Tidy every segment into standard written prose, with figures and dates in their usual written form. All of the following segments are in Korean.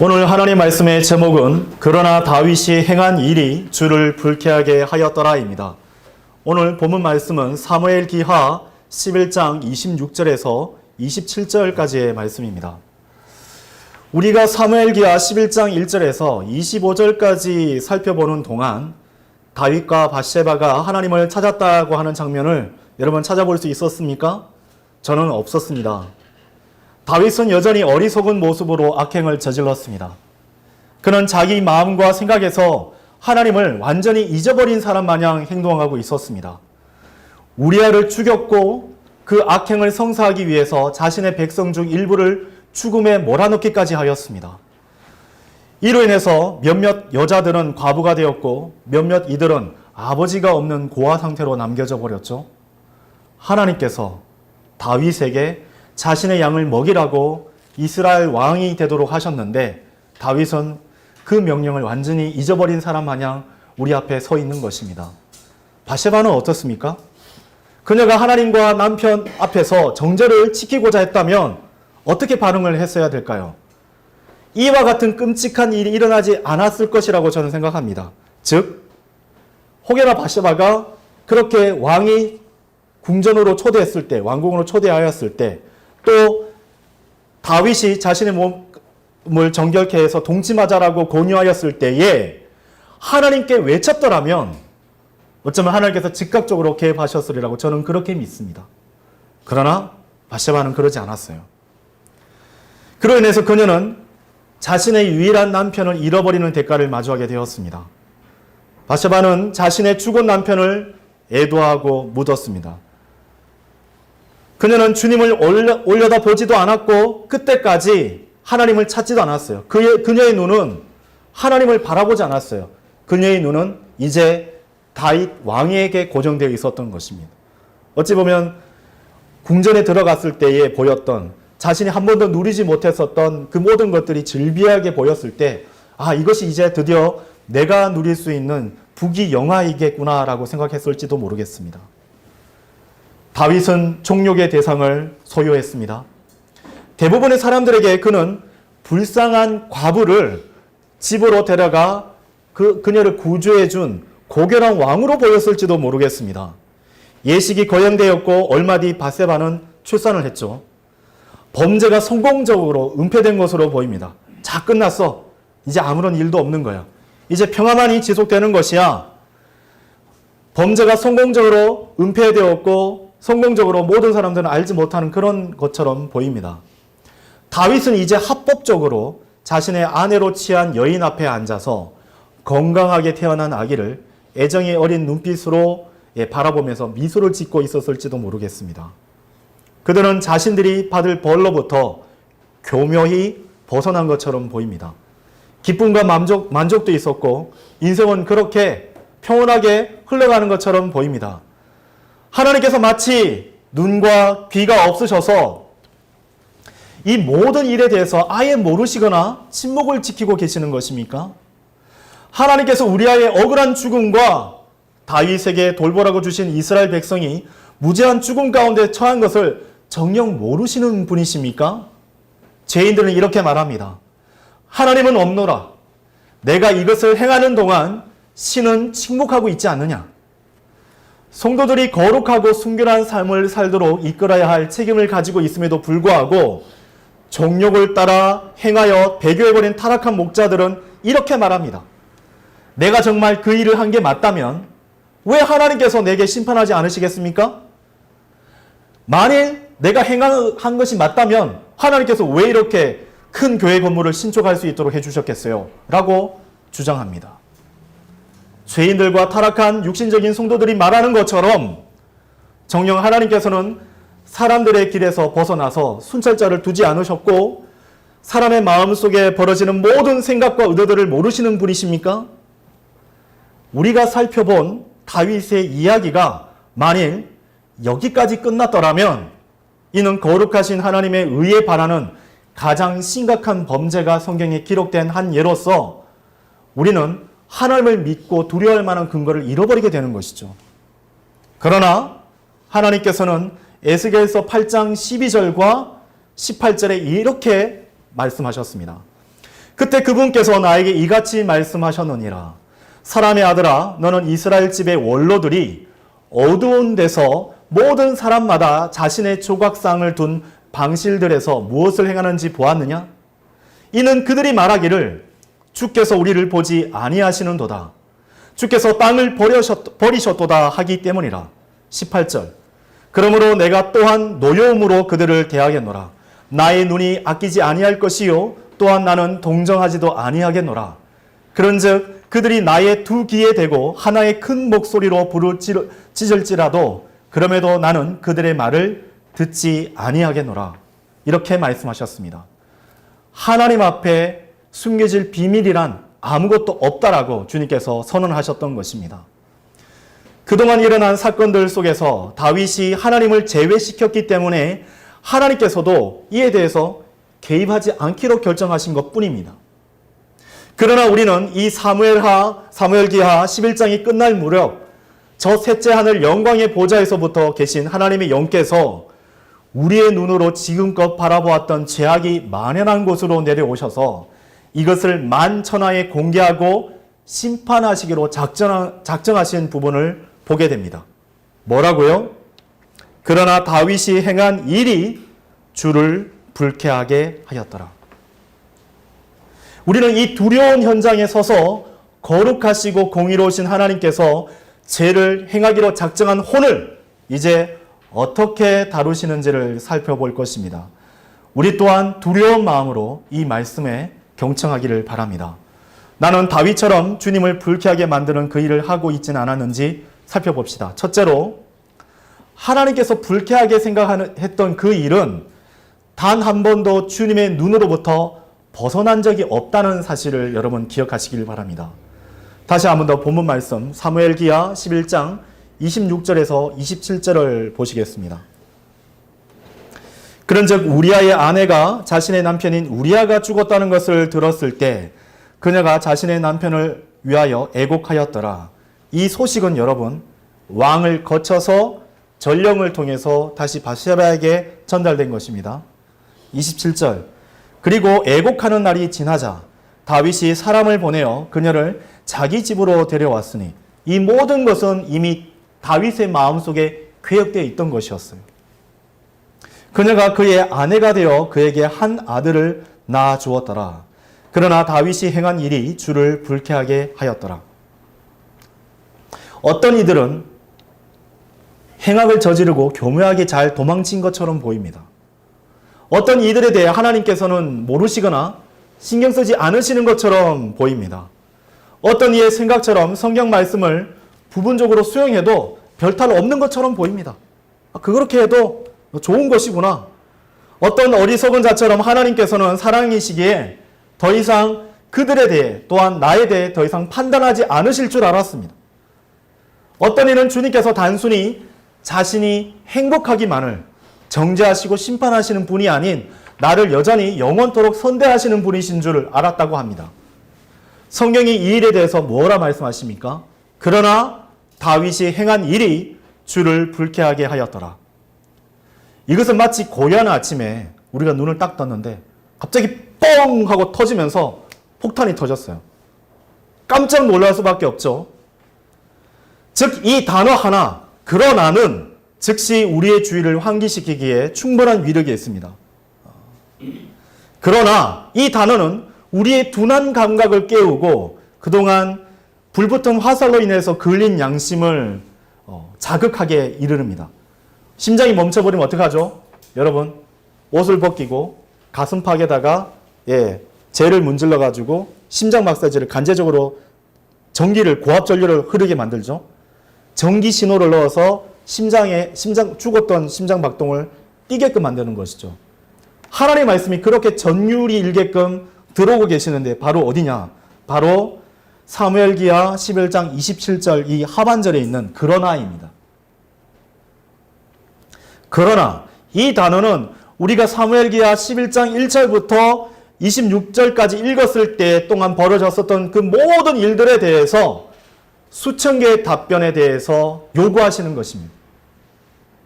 오늘 하나님 말씀의 제목은 그러나 다윗이 행한 일이 주를 불쾌하게 하였더라입니다. 오늘 본문 말씀은 사무엘 기하 11장 26절에서 27절까지의 말씀입니다. 우리가 사무엘 기하 11장 1절에서 25절까지 살펴보는 동안 다윗과 밧세바가 하나님을 찾았다고 하는 장면을 여러분 찾아볼 수 있었습니까? 저는 없었습니다. 다윗은 여전히 어리석은 모습으로 악행을 저질렀습니다. 그는 자기 마음과 생각에서 하나님을 완전히 잊어버린 사람 마냥 행동하고 있었습니다. 우리아를 죽였고 그 악행을 성사하기 위해서 자신의 백성 중 일부를 죽음에 몰아넣기까지 하였습니다. 이로 인해서 몇몇 여자들은 과부가 되었고 몇몇 이들은 아버지가 없는 고아 상태로 남겨져 버렸죠. 하나님께서 다윗에게 자신의 양을 먹이라고 이스라엘 왕이 되도록 하셨는데 다윗은 그 명령을 완전히 잊어버린 사람 마냥 우리 앞에 서 있는 것입니다. 밧세바는 어떻습니까? 그녀가 하나님과 남편 앞에서 정절을 지키고자 했다면 어떻게 반응을 했어야 될까요? 이와 같은 끔찍한 일이 일어나지 않았을 것이라고 저는 생각합니다. 즉, 혹여나 밧세바가 그렇게 왕이 궁전으로 초대했을 때, 왕궁으로 초대하였을 때, 또 다윗이 자신의 몸을 정결케 해서 동침하자라고 권유하였을 때에 하나님께 외쳤더라면 어쩌면 하나님께서 즉각적으로 개입하셨으리라고 저는 그렇게 믿습니다. 그러나 밧세바는 그러지 않았어요. 그로 인해서 그녀는 자신의 유일한 남편을 잃어버리는 대가를 마주하게 되었습니다. 밧세바는 자신의 죽은 남편을 애도하고 묻었습니다. 그녀는 주님을 올려다보지도 않았고 그때까지 하나님을 찾지도 않았어요. 그녀의 눈은 하나님을 바라보지 않았어요. 그녀의 눈은 이제 다윗 왕에게 고정되어 있었던 것입니다. 어찌 보면 궁전에 들어갔을 때에 보였던 자신이 한 번도 누리지 못했었던 그 모든 것들이 즐비하게 보였을 때 이것이 이제 드디어 내가 누릴 수 있는 부귀 영화이겠구나라고 생각했을지도 모르겠습니다. 다윗은 종욕의 대상을 소유했습니다. 대부분의 사람들에게 그는 불쌍한 과부를 집으로 데려가 그녀를 구조해 준 고결한 왕으로 보였을지도 모르겠습니다. 예식이 거행되었고 얼마 뒤 밧세바는 출산을 했죠. 범죄가 성공적으로 은폐된 것으로 보입니다. 자, 끝났어. 이제 아무런 일도 없는 거야. 이제 평화만이 지속되는 것이야. 범죄가 성공적으로 은폐되었고 성공적으로 모든 사람들은 알지 못하는 그런 것처럼 보입니다. 다윗은 이제 합법적으로 자신의 아내로 취한 여인 앞에 앉아서 건강하게 태어난 아기를 애정이 어린 눈빛으로 바라보면서 미소를 짓고 있었을지도 모르겠습니다. 그들은 자신들이 받을 벌로부터 교묘히 벗어난 것처럼 보입니다. 기쁨과 만족도 있었고 인생은 그렇게 평온하게 흘러가는 것처럼 보입니다. 하나님께서 마치 눈과 귀가 없으셔서 이 모든 일에 대해서 아예 모르시거나 침묵을 지키고 계시는 것입니까? 하나님께서 우리아의 억울한 죽음과 다윗에게 돌보라고 주신 이스라엘 백성이 무죄한 죽음 가운데 처한 것을 정녕 모르시는 분이십니까? 죄인들은 이렇게 말합니다. 하나님은 없노라. 내가 이것을 행하는 동안 신은 침묵하고 있지 않느냐? 성도들이 거룩하고 순결한 삶을 살도록 이끌어야 할 책임을 가지고 있음에도 불구하고 정욕을 따라 행하여 배교해버린 타락한 목자들은 이렇게 말합니다. 내가 정말 그 일을 한 게 맞다면 왜 하나님께서 내게 심판하지 않으시겠습니까? 만일 내가 행한 것이 맞다면 하나님께서 왜 이렇게 큰 교회 건물을 신축할 수 있도록 해주셨겠어요? 라고 주장합니다. 죄인들과 타락한 육신적인 성도들이 말하는 것처럼 정녕 하나님께서는 사람들의 길에서 벗어나서 순찰자를 두지 않으셨고 사람의 마음속에 벌어지는 모든 생각과 의도들을 모르시는 분이십니까? 우리가 살펴본 다윗의 이야기가 만일 여기까지 끝났더라면 이는 거룩하신 하나님의 의에 반하는 가장 심각한 범죄가 성경에 기록된 한 예로서 우리는 하나님을 믿고 두려워할 만한 근거를 잃어버리게 되는 것이죠. 그러나 하나님께서는 에스겔서 8장 12절과 18절에 이렇게 말씀하셨습니다. 그때 그분께서 나에게 이같이 말씀하셨느니라. 사람의 아들아, 너는 이스라엘 집의 원로들이 어두운 데서 모든 사람마다 자신의 조각상을 둔 방실들에서 무엇을 행하는지 보았느냐? 이는 그들이 말하기를 주께서 우리를 보지 아니하시는도다. 주께서 땅을 버리셨도다 하기 때문이라. 18절. 그러므로 내가 또한 노여움으로 그들을 대하겠노라. 나의 눈이 아끼지 아니할 것이요 또한 나는 동정하지도 아니하겠노라. 그런즉 그들이 나의 두 귀에 대고 하나의 큰 목소리로 부르짖을지라도 그럼에도 나는 그들의 말을 듣지 아니하겠노라. 이렇게 말씀하셨습니다. 하나님 앞에 숨겨질 비밀이란 아무것도 없다라고 주님께서 선언하셨던 것입니다. 그동안 일어난 사건들 속에서 다윗이 하나님을 제외시켰기 때문에 하나님께서도 이에 대해서 개입하지 않기로 결정하신 것뿐입니다. 그러나 우리는 이 사무엘기하 11장이 끝날 무렵 저 셋째 하늘 영광의 보좌에서부터 계신 하나님의 영께서 우리의 눈으로 지금껏 바라보았던 죄악이 만연한 곳으로 내려오셔서 이것을 만천하에 공개하고 심판하시기로 작정하신 부분을 보게 됩니다. 뭐라고요? 그러나 다윗이 행한 일이 주를 불쾌하게 하였더라. 우리는 이 두려운 현장에 서서 거룩하시고 공의로우신 하나님께서 죄를 행하기로 작정한 혼을 이제 어떻게 다루시는지를 살펴볼 것입니다. 우리 또한 두려운 마음으로 이 말씀에 경청하기를 바랍니다. 나는 다윗처럼 주님을 불쾌하게 만드는 그 일을 하고 있지는 않았는지 살펴봅시다. 첫째로 하나님께서 불쾌하게 생각했던 그 일은 단 한 번도 주님의 눈으로부터 벗어난 적이 없다는 사실을 여러분 기억하시길 바랍니다. 다시 한 번 더 본문 말씀 사무엘기하 11장 26절에서 27절을 보시겠습니다. 그런즉 우리아의 아내가 자신의 남편인 우리아가 죽었다는 것을 들었을 때 그녀가 자신의 남편을 위하여 애곡하였더라. 이 소식은 여러분 왕을 거쳐서 전령을 통해서 다시 바세바에게 전달된 것입니다. 27절. 그리고 애곡하는 날이 지나자 다윗이 사람을 보내어 그녀를 자기 집으로 데려왔으니 이 모든 것은 이미 다윗의 마음속에 계획되어 있던 것이었어요. 그녀가 그의 아내가 되어 그에게 한 아들을 낳아 주었더라. 그러나 다윗이 행한 일이 주를 불쾌하게 하였더라. 어떤 이들은 행악을 저지르고 교묘하게 잘 도망친 것처럼 보입니다. 어떤 이들에 대해 하나님께서는 모르시거나 신경 쓰지 않으시는 것처럼 보입니다. 어떤 이의 생각처럼 성경 말씀을 부분적으로 수용해도 별탈 없는 것처럼 보입니다. 그렇게 해도 좋은 것이구나. 어떤 어리석은 자처럼 하나님께서는 사랑이시기에 더 이상 그들에 대해 또한 나에 대해 더 이상 판단하지 않으실 줄 알았습니다. 어떤 이는 주님께서 단순히 자신이 행복하기만을 정죄하시고 심판하시는 분이 아닌 나를 여전히 영원토록 선대하시는 분이신 줄 알았다고 합니다. 성경이 이 일에 대해서 뭐라 말씀하십니까? 그러나 다윗이 행한 일이 주를 불쾌하게 하였더라. 이것은 마치 고요한 아침에 우리가 눈을 딱 떴는데 갑자기 뻥 하고 터지면서 폭탄이 터졌어요. 깜짝 놀랄 수밖에 없죠. 즉 이 단어 하나, 그러나는 즉시 우리의 주의를 환기시키기에 충분한 위력이 있습니다. 그러나 이 단어는 우리의 둔한 감각을 깨우고 그동안 불붙은 화살로 인해서 걸린 양심을 자극하게 이르릅니다. 심장이 멈춰버리면 어떡하죠? 여러분, 옷을 벗기고 가슴팍에다가 젤을 문질러 가지고 심장 마사지를 간접적으로 고압 전류를 흐르게 만들죠. 전기 신호를 넣어서 죽었던 심장 박동을 뛰게끔 만드는 것이죠. 하나님의 말씀이 그렇게 전율이 일게끔 들어오고 계시는데 바로 어디냐? 바로 사무엘기하 11장 27절 이 하반절에 있는 그러나입니다. 그러나 이 단어는 우리가 사무엘기하 11장 1절부터 26절까지 읽었을 때 동안 벌어졌었던 그 모든 일들에 대해서 수천 개의 답변에 대해서 요구하시는 것입니다.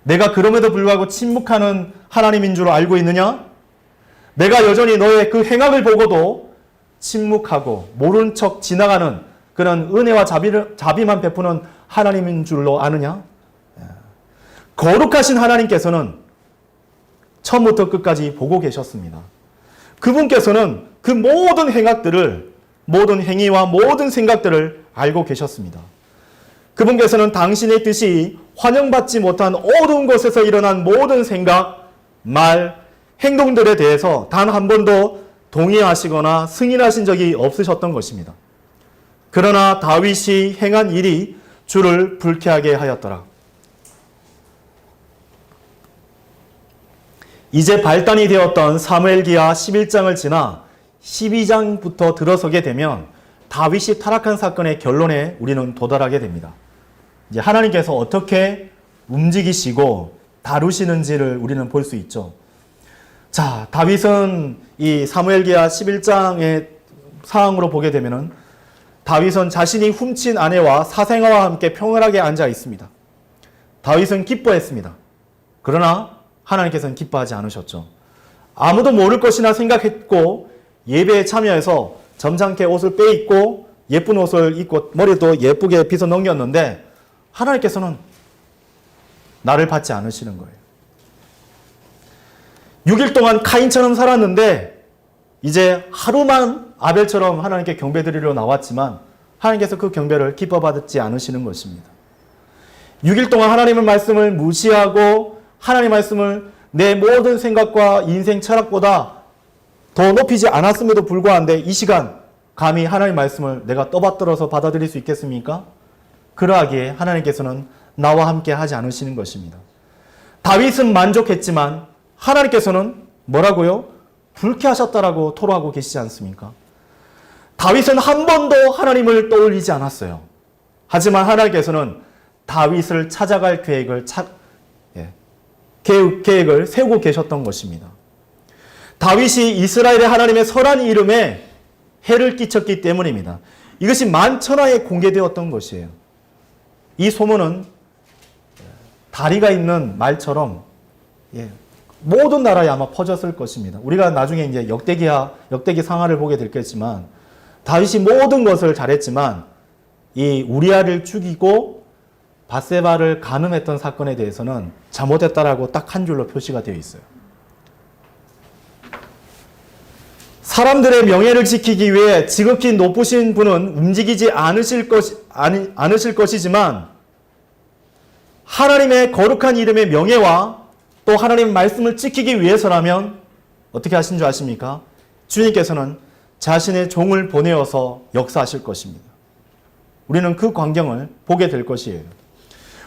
내가 그럼에도 불구하고 침묵하는 하나님인 줄 알고 있느냐? 내가 여전히 너의 그 행악을 보고도 침묵하고 모른 척 지나가는 그런 은혜와 자비만 베푸는 하나님인 줄로 아느냐? 거룩하신 하나님께서는 처음부터 끝까지 보고 계셨습니다. 그분께서는 그 모든 행악들을, 모든 행위와 모든 생각들을 알고 계셨습니다. 그분께서는 당신의 뜻이 환영받지 못한 어두운 곳에서 일어난 모든 생각, 말, 행동들에 대해서 단 한 번도 동의하시거나 승인하신 적이 없으셨던 것입니다. 그러나 다윗이 행한 일이 주를 불쾌하게 하였더라. 이제 발단이 되었던 사무엘기하 11장을 지나 12장부터 들어서게 되면 다윗이 타락한 사건의 결론에 우리는 도달하게 됩니다. 이제 하나님께서 어떻게 움직이시고 다루시는지를 우리는 볼 수 있죠. 자, 다윗은 이 사무엘기하 11장의 상황으로 보게 되면은 다윗은 자신이 훔친 아내와 사생아와 함께 평안하게 앉아 있습니다. 다윗은 기뻐했습니다. 그러나 하나님께서는 기뻐하지 않으셨죠. 아무도 모를 것이나 생각했고 예배에 참여해서 점잖게 옷을 빼입고 예쁜 옷을 입고 머리도 예쁘게 빗어 넘겼는데 하나님께서는 나를 받지 않으시는 거예요. 6일 동안 카인처럼 살았는데 이제 하루만 아벨처럼 하나님께 경배드리러 나왔지만 하나님께서 그 경배를 기뻐받지 않으시는 것입니다. 6일 동안 하나님의 말씀을 무시하고 하나님의 말씀을 내 모든 생각과 인생 철학보다 더 높이지 않았음에도 불구한데 이 시간 감히 하나님의 말씀을 내가 떠받들어서 받아들일 수 있겠습니까? 그러하기에 하나님께서는 나와 함께 하지 않으시는 것입니다. 다윗은 만족했지만 하나님께서는 뭐라고요? 불쾌하셨다라고 토로하고 계시지 않습니까? 다윗은 한 번도 하나님을 떠올리지 않았어요. 하지만 하나님께서는 다윗을 찾아갈 계획을 세우고 계셨던 것입니다. 다윗이 이스라엘의 하나님의 설한 이름에 해를 끼쳤기 때문입니다. 이것이 만천하에 공개되었던 것이에요. 이 소문은 다리가 있는 말처럼 모든 나라에 아마 퍼졌을 것입니다. 우리가 나중에 이제 역대기 상하를 보게 되겠지만 다윗이 모든 것을 잘했지만 이 우리아를 죽이고 밧세바를 간음했던 사건에 대해서는 잘못했다라고 딱 한 줄로 표시가 되어 있어요. 사람들의 명예를 지키기 위해 지극히 높으신 분은 움직이지 않으실 것이지만 하나님의 거룩한 이름의 명예와 또 하나님의 말씀을 지키기 위해서라면 어떻게 하신 줄 아십니까? 주님께서는 자신의 종을 보내어서 역사하실 것입니다. 우리는 그 광경을 보게 될 것이에요.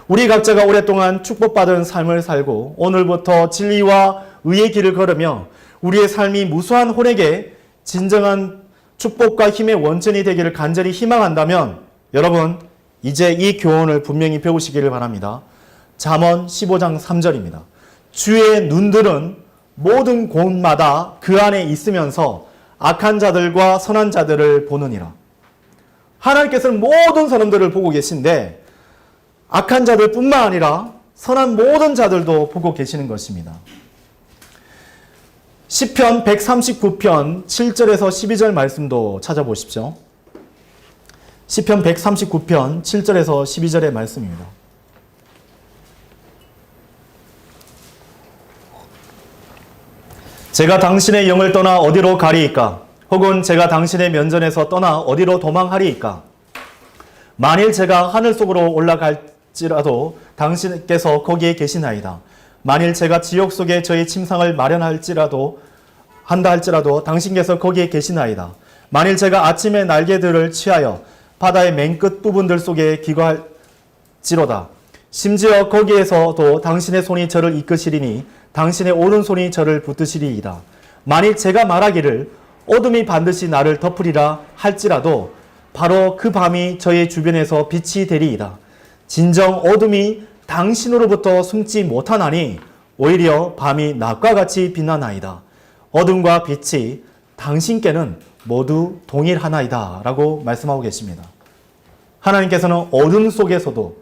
우리 각자가 오랫동안 축복받은 삶을 살고 오늘부터 진리와 의의 길을 걸으며 우리의 삶이 무수한 혼에게 진정한 축복과 힘의 원천이 되기를 간절히 희망한다면 여러분 이제 이 교훈을 분명히 배우시기를 바랍니다. 잠언 15장 3절입니다. 주의 눈들은 모든 곳마다 그 안에 있으면서 악한 자들과 선한 자들을 보느니라. 하나님께서는 모든 사람들을 보고 계신데 악한 자들뿐만 아니라 선한 모든 자들도 보고 계시는 것입니다. 시편 139편 7절에서 12절 말씀도 찾아보십시오. 시편 139편 7절에서 12절의 말씀입니다. 제가 당신의 영을 떠나 어디로 가리이까? 혹은 제가 당신의 면전에서 떠나 어디로 도망하리이까? 만일 제가 하늘 속으로 올라갈지라도 당신께서 거기에 계시나이다. 만일 제가 지옥 속에 저의 침상을 마련할지라도 당신께서 거기에 계시나이다. 만일 제가 아침의 날개들을 취하여 바다의 맨끝 부분들 속에 기거할지로다. 심지어 거기에서도 당신의 손이 저를 이끄시리니 당신의 오른손이 저를 붙드시리이다. 만일 제가 말하기를 어둠이 반드시 나를 덮으리라 할지라도 바로 그 밤이 저의 주변에서 빛이 되리이다. 진정 어둠이 당신으로부터 숨지 못하나니 오히려 밤이 낮과 같이 빛나나이다. 어둠과 빛이 당신께는 모두 동일하나이다 라고 말씀하고 계십니다. 하나님께서는 어둠 속에서도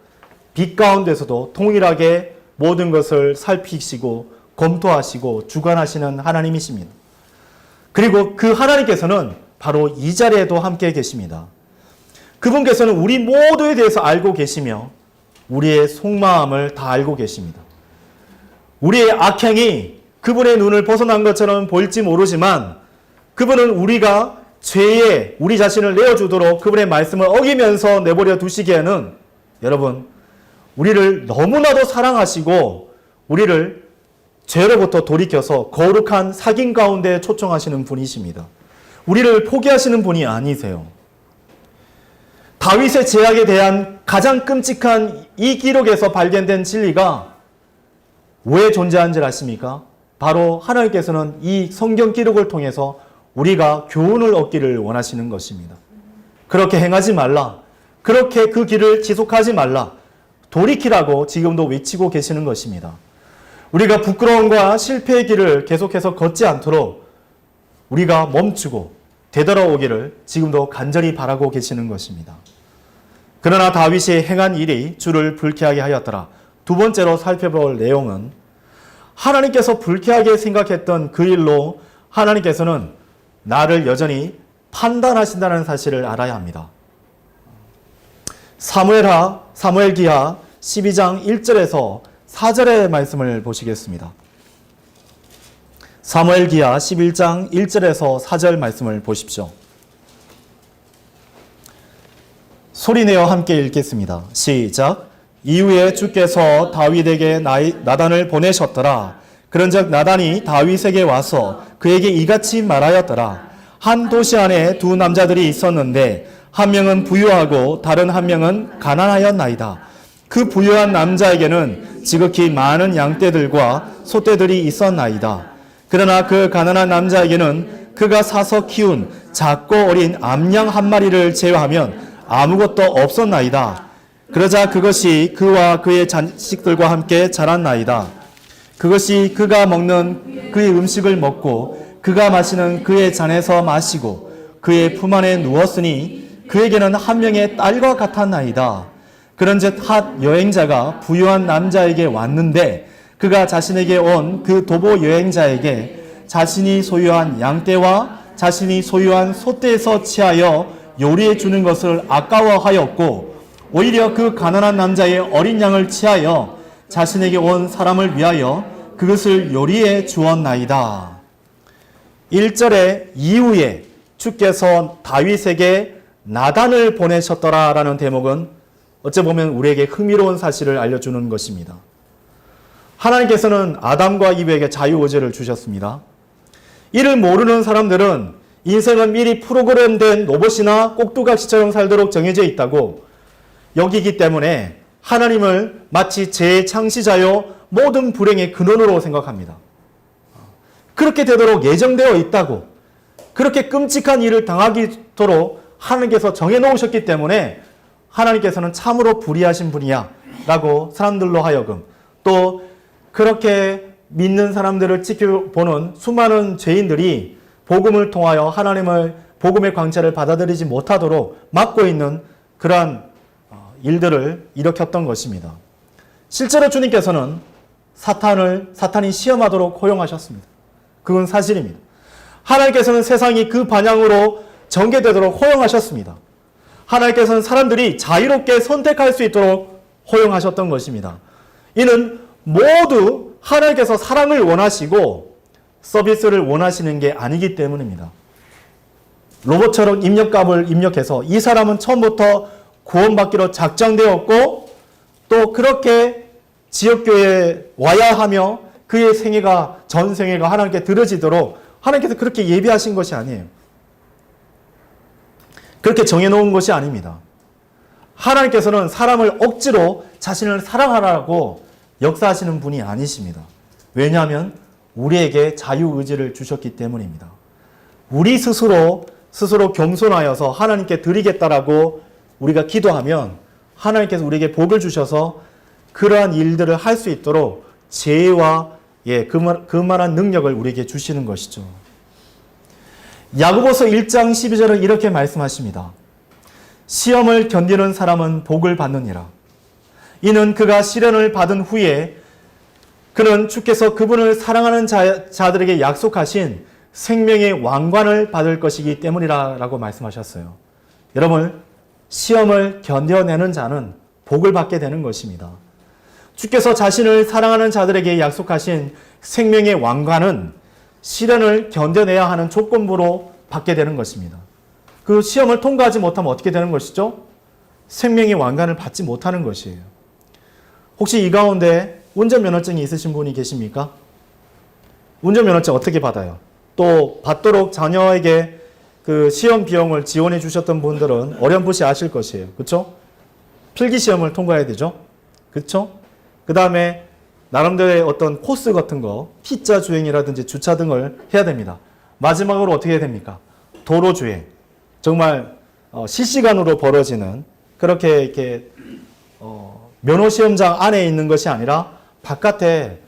빛 가운데서도 동일하게 모든 것을 살피시고 검토하시고 주관하시는 하나님이십니다. 그리고 그 하나님께서는 바로 이 자리에도 함께 계십니다. 그분께서는 우리 모두에 대해서 알고 계시며 우리의 속마음을 다 알고 계십니다. 우리의 악행이 그분의 눈을 벗어난 것처럼 보일지 모르지만 그분은 우리가 죄에 우리 자신을 내어주도록 그분의 말씀을 어기면서 내버려 두시기에는 여러분, 우리를 너무나도 사랑하시고 우리를 죄로부터 돌이켜서 거룩한 사귐 가운데 초청하시는 분이십니다. 우리를 포기하시는 분이 아니세요. 다윗의 죄악에 대한 가장 끔찍한 이 기록에서 발견된 진리가 왜 존재하는지 아십니까? 바로 하나님께서는 이 성경 기록을 통해서 우리가 교훈을 얻기를 원하시는 것입니다. 그렇게 행하지 말라. 그렇게 그 길을 지속하지 말라. 돌이키라고 지금도 외치고 계시는 것입니다. 우리가 부끄러움과 실패의 길을 계속해서 걷지 않도록 우리가 멈추고 되돌아오기를 지금도 간절히 바라고 계시는 것입니다. 그러나 다윗이 행한 일이 주를 불쾌하게 하였더라. 두 번째로 살펴볼 내용은 하나님께서 불쾌하게 생각했던 그 일로 하나님께서는 나를 여전히 판단하신다는 사실을 알아야 합니다. 사무엘기하 12장 1절에서 4절의 말씀을 보시겠습니다. 사무엘기하 11장 1절에서 4절 말씀을 보십시오. 소리내어 함께 읽겠습니다. 시작. 이후에 주께서 다윗에게 나단을 보내셨더라. 그런즉 나단이 다윗에게 와서 그에게 이같이 말하였더라. 한 도시 안에 두 남자들이 있었는데 한 명은 부유하고 다른 한 명은 가난하였나이다. 그 부유한 남자에게는 지극히 많은 양떼들과 소떼들이 있었나이다. 그러나 그 가난한 남자에게는 그가 사서 키운 작고 어린 암양 한 마리를 제외하면 아무것도 없었나이다. 그러자 그것이 그와 그의 자식들과 함께 자랐나이다. 그것이 그가 먹는 그의 음식을 먹고 그가 마시는 그의 잔에서 마시고 그의 품 안에 누웠으니 그에게는 한 명의 딸과 같았나이다. 그런즉 핫 여행자가 부유한 남자에게 왔는데 그가 자신에게 온 그 도보 여행자에게 자신이 소유한 양떼와 자신이 소유한 소떼에서 취하여 요리해 주는 것을 아까워하였고 오히려 그 가난한 남자의 어린 양을 취하여 자신에게 온 사람을 위하여 그것을 요리해 주었나이다. 1절의 이후에 주께서 다윗에게 나단을 보내셨더라라는 대목은 어찌 보면 우리에게 흥미로운 사실을 알려주는 것입니다. 하나님께서는 아담과 이브에게 자유의지를 주셨습니다. 이를 모르는 사람들은 인생은 미리 프로그램된 로봇이나 꼭두각시처럼 살도록 정해져 있다고 여기기 때문에 하나님을 마치 재창시자요 모든 불행의 근원으로 생각합니다. 그렇게 되도록 예정되어 있다고, 그렇게 끔찍한 일을 당하도록 하나님께서 정해놓으셨기 때문에 하나님께서는 참으로 불의하신 분이야 라고 사람들로 하여금, 또 그렇게 믿는 사람들을 지켜보는 수많은 죄인들이 복음을 통하여 하나님을 복음의 광채를 받아들이지 못하도록 막고 있는 그러한 일들을 일으켰던 것입니다. 실제로 주님께서는 사탄이 시험하도록 허용하셨습니다. 그건 사실입니다. 하나님께서는 세상이 그 반향으로 전개되도록 허용하셨습니다. 하나님께서는 사람들이 자유롭게 선택할 수 있도록 허용하셨던 것입니다. 이는 모두 하나님께서 사랑을 원하시고 서비스를 원하시는 게 아니기 때문입니다. 로봇처럼 입력값을 입력해서 이 사람은 처음부터 구원받기로 작정되었고 또 그렇게 지역교회에 와야 하며 그의 전 생애가 하나님께 드려지도록 하나님께서 그렇게 예비하신 것이 아니에요. 그렇게 정해놓은 것이 아닙니다. 하나님께서는 사람을 억지로 자신을 사랑하라고 역사하시는 분이 아니십니다. 왜냐하면 우리에게 자유의지를 주셨기 때문입니다. 우리 스스로 겸손하여서 하나님께 드리겠다라고 우리가 기도하면 하나님께서 우리에게 복을 주셔서 그러한 일들을 할 수 있도록 지혜와 그만한 능력을 우리에게 주시는 것이죠. 야고보서 1장 12절은 이렇게 말씀하십니다. 시험을 견디는 사람은 복을 받느니라. 이는 그가 시련을 받은 후에 그는 주께서 그분을 사랑하는 자들에게 약속하신 생명의 왕관을 받을 것이기 때문이라고 말씀하셨어요. 여러분, 시험을 견뎌내는 자는 복을 받게 되는 것입니다. 주께서 자신을 사랑하는 자들에게 약속하신 생명의 왕관은 시련을 견뎌내야 하는 조건부로 받게 되는 것입니다. 그 시험을 통과하지 못하면 어떻게 되는 것이죠? 생명의 왕관을 받지 못하는 것이에요. 혹시 이 가운데 운전면허증이 있으신 분이 계십니까? 운전면허증 어떻게 받아요? 또 받도록 자녀에게 그 시험 비용을 지원해 주셨던 분들은 어렴풋이 아실 것이에요. 그렇죠? 필기시험을 통과해야 되죠? 그렇죠? 그 다음에 나름대로의 어떤 코스 같은 거, T자 주행이라든지 주차 등을 해야 됩니다. 마지막으로 어떻게 해야 됩니까? 도로주행. 정말 실시간으로 벌어지는 그렇게 이렇게 면허시험장 안에 있는 것이 아니라 바깥에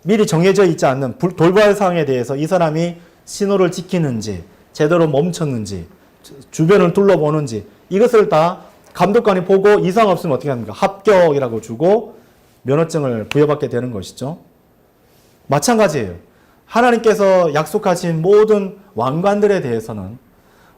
미리 정해져 있지 않는 돌발 사항에 대해서 이 사람이 신호를 지키는지, 제대로 멈췄는지, 주변을 둘러보는지 이것을 다 감독관이 보고 이상 없으면 어떻게 합니까? 합격이라고 주고 면허증을 부여받게 되는 것이죠. 마찬가지예요. 하나님께서 약속하신 모든 왕관들에 대해서는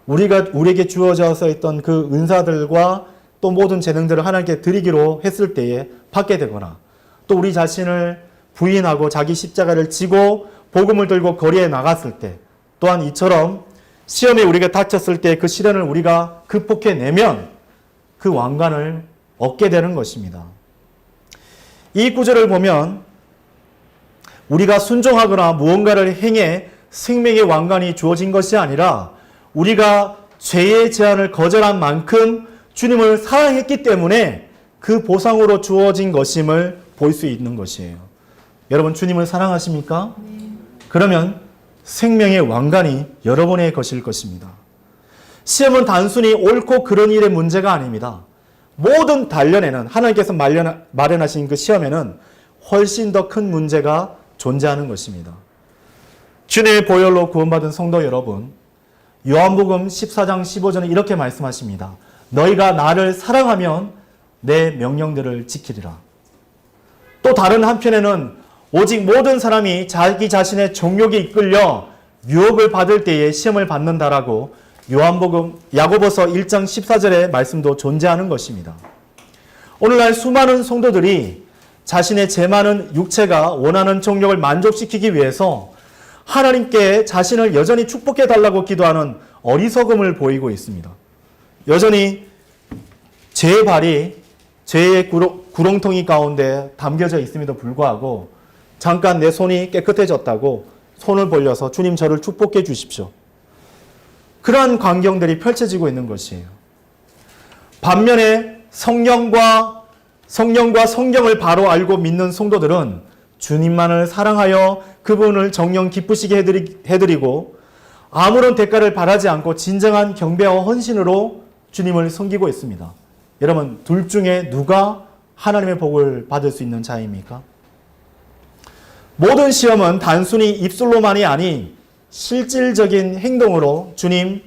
우리에게 주어져서 있던 그 은사들과 또 모든 재능들을 하나님께 드리기로 했을 때에 받게 되거나 또 우리 자신을 부인하고 자기 십자가를 지고 복음을 들고 거리에 나갔을 때 또한 이처럼 시험에 우리가 닥쳤을 때 그 시련을 우리가 극복해내면 그 왕관을 얻게 되는 것입니다. 이 구절을 보면 우리가 순종하거나 무언가를 행해 생명의 왕관이 주어진 것이 아니라 우리가 죄의 제한을 거절한 만큼 주님을 사랑했기 때문에 그 보상으로 주어진 것임을 볼 수 있는 것이에요. 여러분 주님을 사랑하십니까? 그러면 생명의 왕관이 여러분의 것일 것입니다. 시험은 단순히 옳고 그른 일의 문제가 아닙니다. 모든 단련에는 하나님께서 마련하신 그 시험에는 훨씬 더 큰 문제가 존재하는 것입니다. 주님의 보혈로 구원받은 성도 여러분, 요한복음 14장 15절에 이렇게 말씀하십니다. 너희가 나를 사랑하면 내 명령들을 지키리라. 또 다른 한편에는 오직 모든 사람이 자기 자신의 정욕에 이끌려 유혹을 받을 때에 시험을 받는다라고 야고보서 1장 14절의 말씀도 존재하는 것입니다. 오늘날 수많은 성도들이 자신의 죄 많은 육체가 원하는 정욕을 만족시키기 위해서 하나님께 자신을 여전히 축복해 달라고 기도하는 어리석음을 보이고 있습니다. 여전히 죄의 발이 죄의 구렁텅이 가운데 담겨져 있음에도 불구하고 잠깐 내 손이 깨끗해졌다고 손을 벌려서 주님 저를 축복해 주십시오. 그러한 광경들이 펼쳐지고 있는 것이에요. 반면에 성령과 성경을 바로 알고 믿는 성도들은 주님만을 사랑하여 그분을 정녕 기쁘시게 해드리고 아무런 대가를 바라지 않고 진정한 경배와 헌신으로 주님을 섬기고 있습니다. 여러분 둘 중에 누가 하나님의 복을 받을 수 있는 자입니까? 모든 시험은 단순히 입술로만이 아닌 실질적인 행동으로 주님,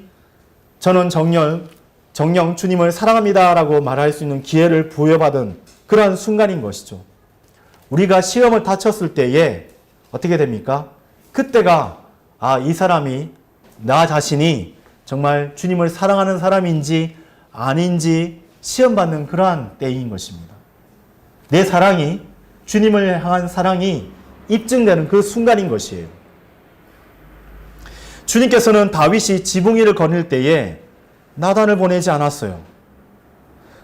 저는 정녕 주님을 사랑합니다 라고 말할 수 있는 기회를 부여받은 그러한 순간인 것이죠. 우리가 시험을 닥쳤을 때에 어떻게 됩니까? 그때가 이 사람이 나 자신이 정말 주님을 사랑하는 사람인지 아닌지 시험받는 그러한 때인 것입니다. 내 사랑이 주님을 향한 사랑이 입증되는 그 순간인 것이에요. 주님께서는 다윗이 지붕이를 거닐 때에 나단을 보내지 않았어요.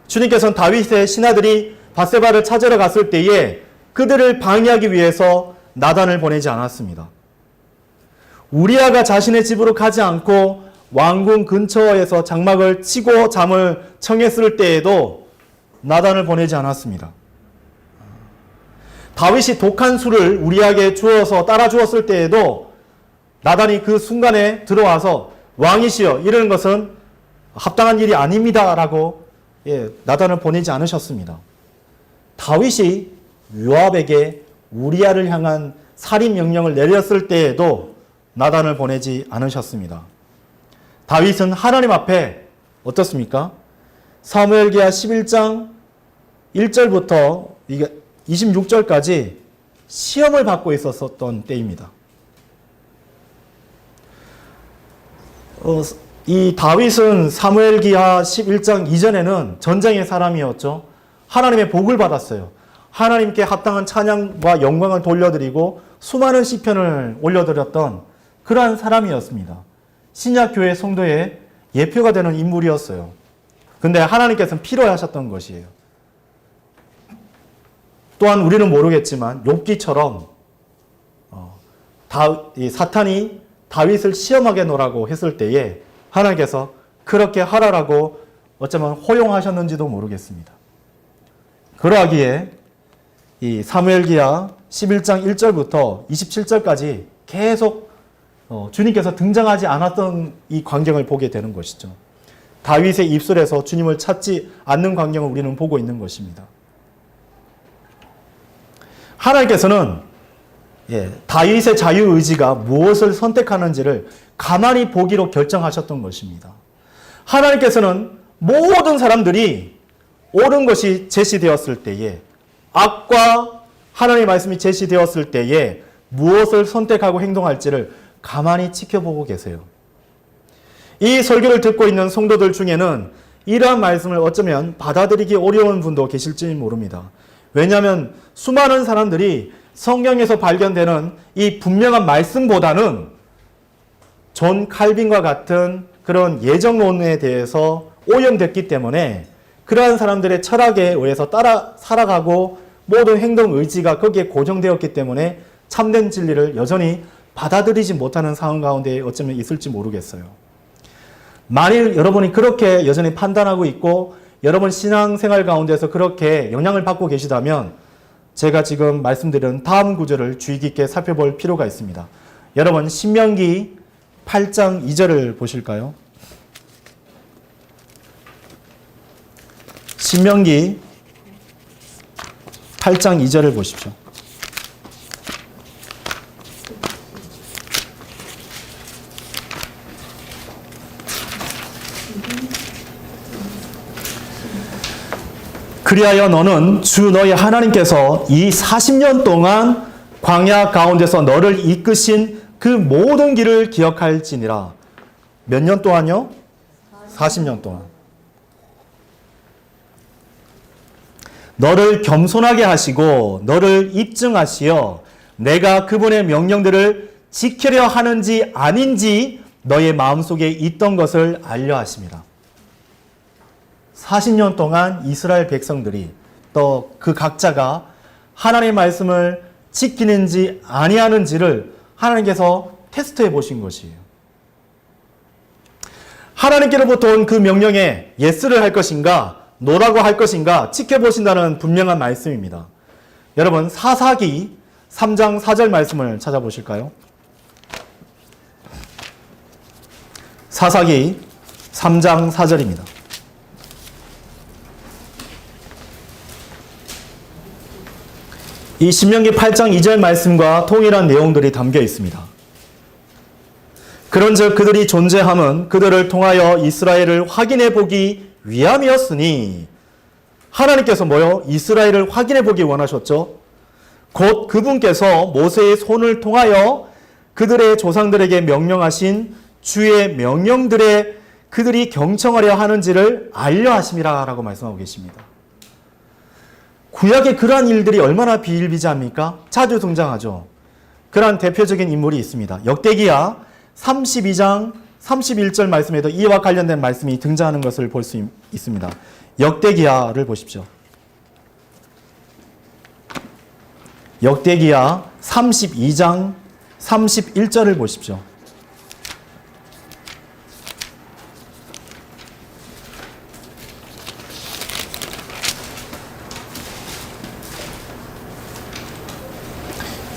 주님께서는 다윗의 신하들이 밧세바를 찾으러 갔을 때에 그들을 방해하기 위해서 나단을 보내지 않았습니다. 우리아가 자신의 집으로 가지 않고 왕궁 근처에서 장막을 치고 잠을 청했을 때에도 나단을 보내지 않았습니다. 다윗이 독한 술을 우리아에게 주어서 따라 주었을 때에도 나단이 그 순간에 들어와서 왕이시여 이러는 것은 합당한 일이 아닙니다 라고 나단을 보내지 않으셨습니다. 다윗이 요압에게 우리아를 향한 살인 명령을 내렸을 때에도 나단을 보내지 않으셨습니다. 다윗은 하나님 앞에 어떻습니까? 사무엘기하 11장 1절부터 26절까지 시험을 받고 있었던 때입니다. 이 다윗은 사무엘기하 11장 이전에는 전쟁의 사람이었죠. 하나님의 복을 받았어요. 하나님께 합당한 찬양과 영광을 돌려드리고 수많은 시편을 올려드렸던 그러한 사람이었습니다. 신약교회 성도의 예표가 되는 인물이었어요. 근데 하나님께서는 필요하셨던 것이에요. 또한 우리는 모르겠지만 욥기처럼 사탄이 다윗을 시험하게 놓으라고 했을 때에 하나님께서 그렇게 하라라고 어쩌면 허용하셨는지도 모르겠습니다. 그러하기에 이 사무엘기하 11장 1절부터 27절까지 계속 주님께서 등장하지 않았던 이 광경을 보게 되는 것이죠. 다윗의 입술에서 주님을 찾지 않는 광경을 우리는 보고 있는 것입니다. 하나님께서는 다윗의 자유의지가 무엇을 선택하는지를 가만히 보기로 결정하셨던 것입니다. 하나님께서는 모든 사람들이 옳은 것이 제시되었을 때에, 악과 하나님의 말씀이 제시되었을 때에 무엇을 선택하고 행동할지를 가만히 지켜보고 계세요. 이 설교를 듣고 있는 성도들 중에는 이러한 말씀을 어쩌면 받아들이기 어려운 분도 계실지 모릅니다. 왜냐하면 수많은 사람들이 성경에서 발견되는 이 분명한 말씀보다는 존 칼빈과 같은 그런 예정론에 대해서 오염됐기 때문에 그러한 사람들의 철학에 의해서 따라 살아가고 모든 행동 의지가 거기에 고정되었기 때문에 참된 진리를 여전히 받아들이지 못하는 상황 가운데 어쩌면 있을지 모르겠어요. 만일 여러분이 그렇게 여전히 판단하고 있고 여러분 신앙생활 가운데서 그렇게 영향을 받고 계시다면 제가 지금 말씀드린 다음 구절을 주의 깊게 살펴볼 필요가 있습니다. 여러분 신명기 8장 2절을 보실까요? 신명기 8장 2절을 보십시오. 그리하여 너는 주 너희 하나님께서 이 40년 동안 광야 가운데서 너를 이끄신 그 모든 길을 기억할지니라. 몇 년 동안요? 40년 동안. 너를 겸손하게 하시고 너를 입증하시어 내가 그분의 명령들을 지키려 하는지 아닌지 너의 마음속에 있던 것을 알려 하심이라. 40년 동안 이스라엘 백성들이 또 그 각자가 하나님의 말씀을 지키는지 아니하는지를 하나님께서 테스트해 보신 것이에요. 하나님께로부터 온 그 명령에 예스를 할 것인가 노라고 할 것인가 지켜보신다는 분명한 말씀입니다. 여러분 사사기 3장 4절 말씀을 찾아보실까요? 사사기 3장 4절입니다. 이 신명기 8장 2절 말씀과 동일한 내용들이 담겨 있습니다. 그런즉 그들이 존재함은 그들을 통하여 이스라엘을 확인해 보기 위함이었으니 하나님께서 뭐요? 이스라엘을 확인해 보기 원하셨죠. 곧 그분께서 모세의 손을 통하여 그들의 조상들에게 명령하신 주의 명령들에 그들이 경청하려 하는지를 알려 하심이라 라고 말씀하고 계십니다. 구약의 그러한 일들이 얼마나 비일비재합니까? 자주 등장하죠. 그러한 대표적인 인물이 있습니다. 역대기야 32장 31절 말씀에도 이와 관련된 말씀이 등장하는 것을 볼 수 있습니다. 역대기야를 보십시오. 역대기야 32장 31절을 보십시오.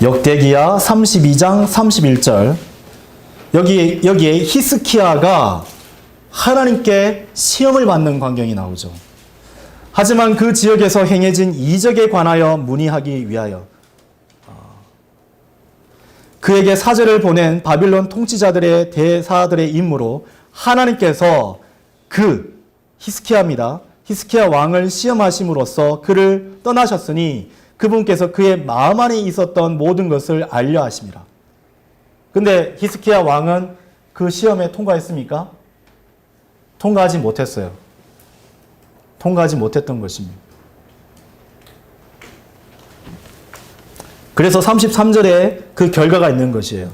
역대기야 32장 31절. 여기에 히스키야가 하나님께 시험을 받는 광경이 나오죠. 하지만 그 지역에서 행해진 이적에 관하여 문의하기 위하여 그에게 사절을 보낸 바빌론 통치자들의 대사들의 임무로 하나님께서 그 히스키야입니다. 히스키야 왕을 시험하심으로써 그를 떠나셨으니 그분께서 그의 마음 안에 있었던 모든 것을 알려 하심이라. 근데 히스키야 왕은 그 시험에 통과했습니까? 통과하지 못했어요. 통과하지 못했던 것입니다. 그래서 33절에 그 결과가 있는 것이에요.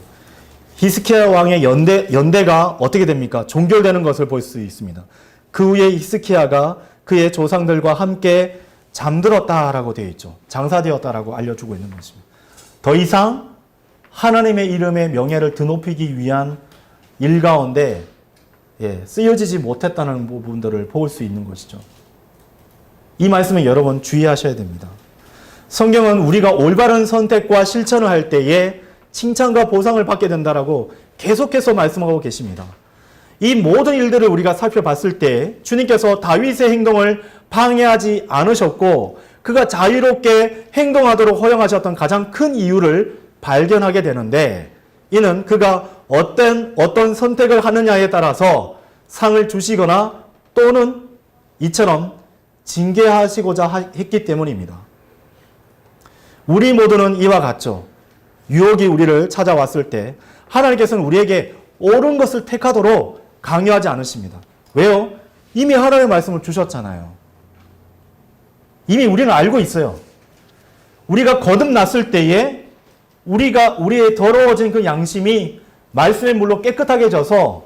히스기야 왕의 연대가 어떻게 됩니까? 종결되는 것을 볼 수 있습니다. 그 후에 히스기야가 그의 조상들과 함께 잠들었다라고 되어 있죠. 장사되었다라고 알려주고 있는 것입니다. 더 이상 하나님의 이름의 명예를 드높이기 위한 일 가운데 쓰여지지 못했다는 부분들을 볼 수 있는 것이죠. 이 말씀은 여러분 주의하셔야 됩니다. 성경은 우리가 올바른 선택과 실천을 할 때에 칭찬과 보상을 받게 된다라고 계속해서 말씀하고 계십니다. 이 모든 일들을 우리가 살펴봤을 때 주님께서 다윗의 행동을 방해하지 않으셨고 그가 자유롭게 행동하도록 허용하셨던 가장 큰 이유를 발견하게 되는데 이는 그가 어떤 선택을 하느냐에 따라서 상을 주시거나 또는 이처럼 징계하시고자 했기 때문입니다. 우리 모두는 이와 같죠. 유혹이 우리를 찾아왔을 때 하나님께서는 우리에게 옳은 것을 택하도록 강요하지 않으십니다. 왜요? 이미 하나님의 말씀을 주셨잖아요. 이미 우리는 알고 있어요. 우리가 거듭났을 때에 우리의 더러워진 그 양심이 말씀의 물로 깨끗하게 져서